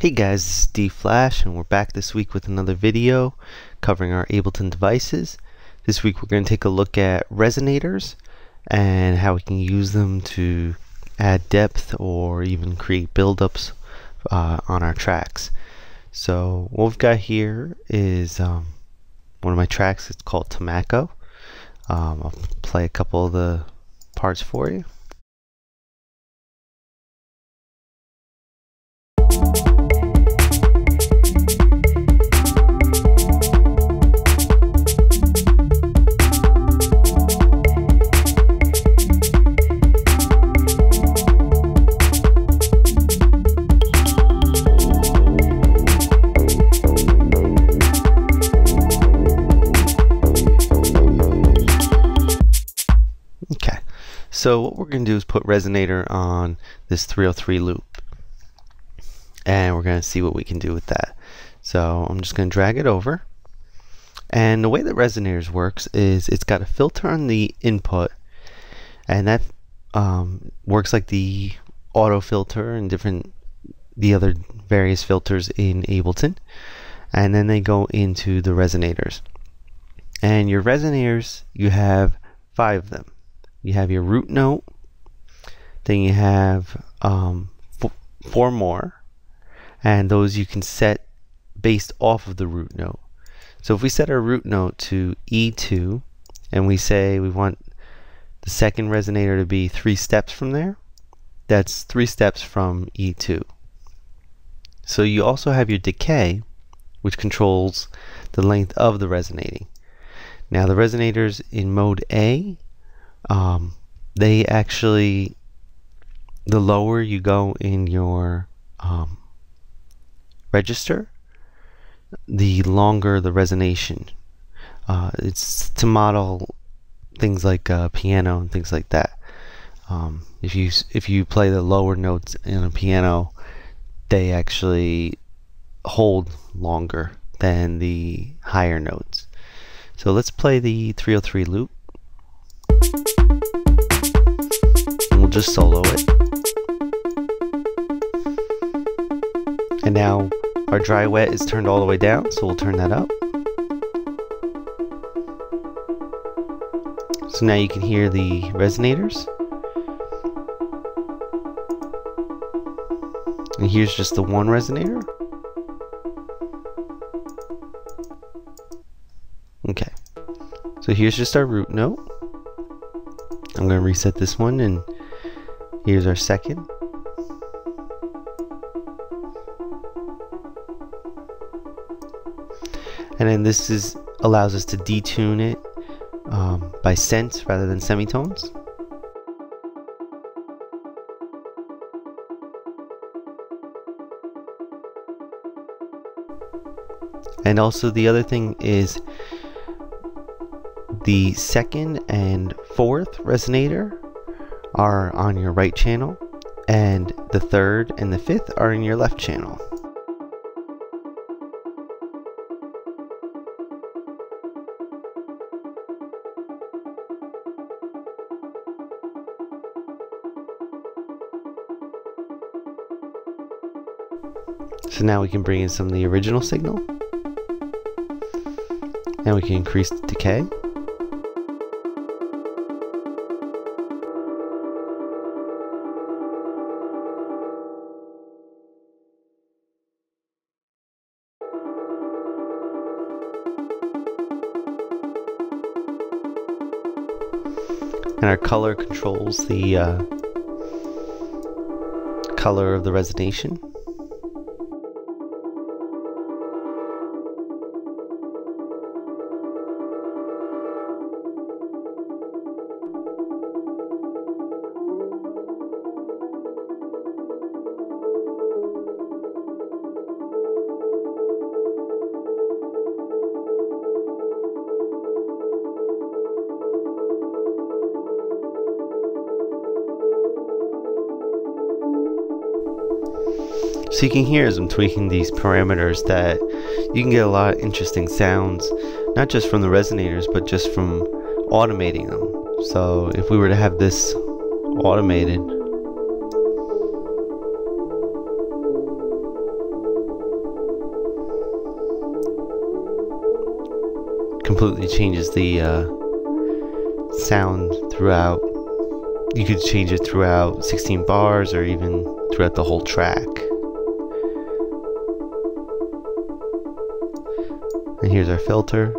Hey guys, this is Deeflash and we're back this week with another video covering our Ableton devices. This week we're going to take a look at resonators and how we can use them to add depth or even create build-ups on our tracks. So what we've got here is one of my tracks. It's called Tobacco. I'll play a couple of the parts for you. Okay, so what we're going to do is put resonator on this 303 loop, and we're going to see what we can do with that. So I'm just going to drag it over, and the way that resonators works is it's got a filter on the input, and that works like the auto filter and the other various filters in Ableton, and then they go into the resonators. And your resonators, you have 5 of them. You have your root note, then you have 4 more, and those you can set based off of the root note. So if we set our root note to E2 and we say we want the second resonator to be 3 steps from there, that's 3 steps from E2. So you also have your decay, which controls the length of the resonating. Now the resonators in mode A, they actually, the lower you go in your register, the longer the resonation. It's to model things like piano and things like that. If you play the lower notes in a piano, they actually hold longer than the higher notes. So let's play the 303 loop. And we'll just solo it. And now our dry wet is turned all the way down, so we'll turn that up. So now you can hear the resonators. And here's just the one resonator. Okay, so here's just our root note. I'm going to reset this one, and here's our second. And then this allows us to detune it by cents rather than semitones. And also the other thing is the second and fourth resonator are on your right channel, and the third and the fifth are in your left channel. So now we can bring in some of the original signal, and we can increase the decay. And our color controls the color of the resonation. So you can hear as I'm tweaking these parameters that you can get a lot of interesting sounds, not just from the resonators, but just from automating them. So if we were to have this automated, completely changes the sound throughout. You could change it throughout 16 bars or even throughout the whole track. And here's our filter.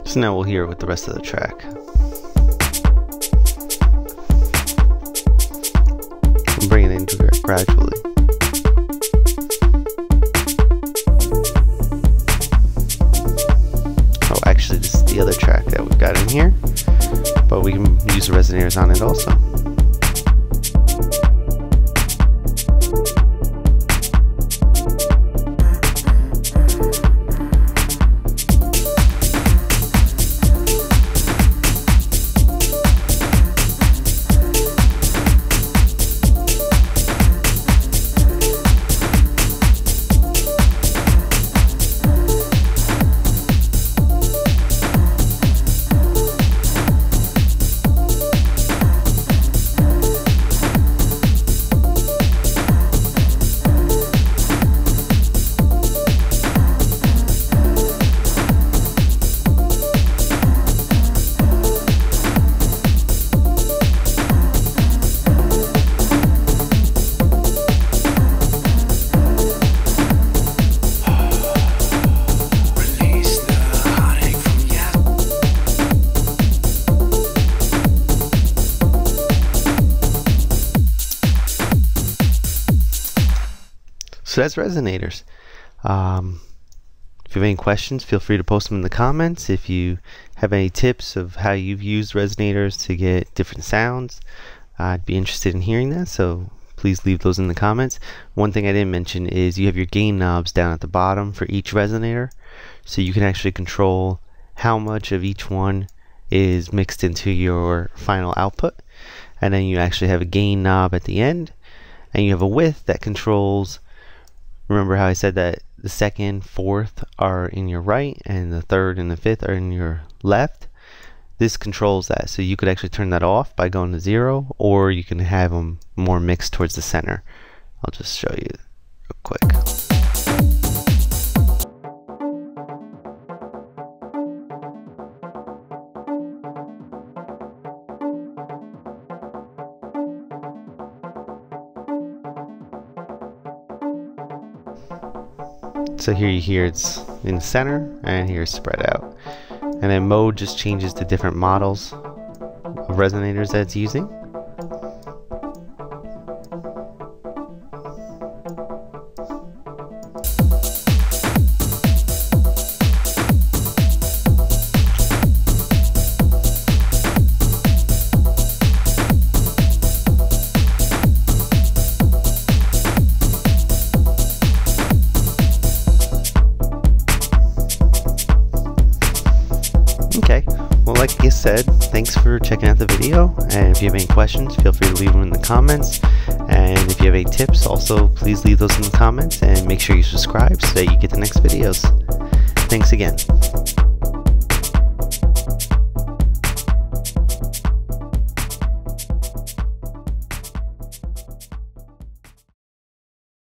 So now we'll hear it with the rest of the track. I'm bringing it into it gradually. Oh, actually this is the other track that we've got in here, but we can use the resonators on it also. So that's Resonators. If you have any questions, feel free to post them in the comments. If you have any tips of how you've used Resonators to get different sounds, I'd be interested in hearing that, so please leave those in the comments. One thing I didn't mention is you have your gain knobs down at the bottom for each resonator, so you can actually control how much of each one is mixed into your final output. And then you actually have a gain knob at the end, and you have a width that controls. Remember how I said that the second, fourth are in your right and the third and the fifth are in your left? This controls that, so you could actually turn that off by going to 0, or you can have them more mixed towards the center. I'll just show you real quick. So here you hear it's in the center, and here it's spread out. And then mode just changes to different models of resonators that it's using. Okay, well, like I said, thanks for checking out the video, and if you have any questions, feel free to leave them in the comments, and if you have any tips, also please leave those in the comments, and make sure you subscribe so that you get the next videos. Thanks again.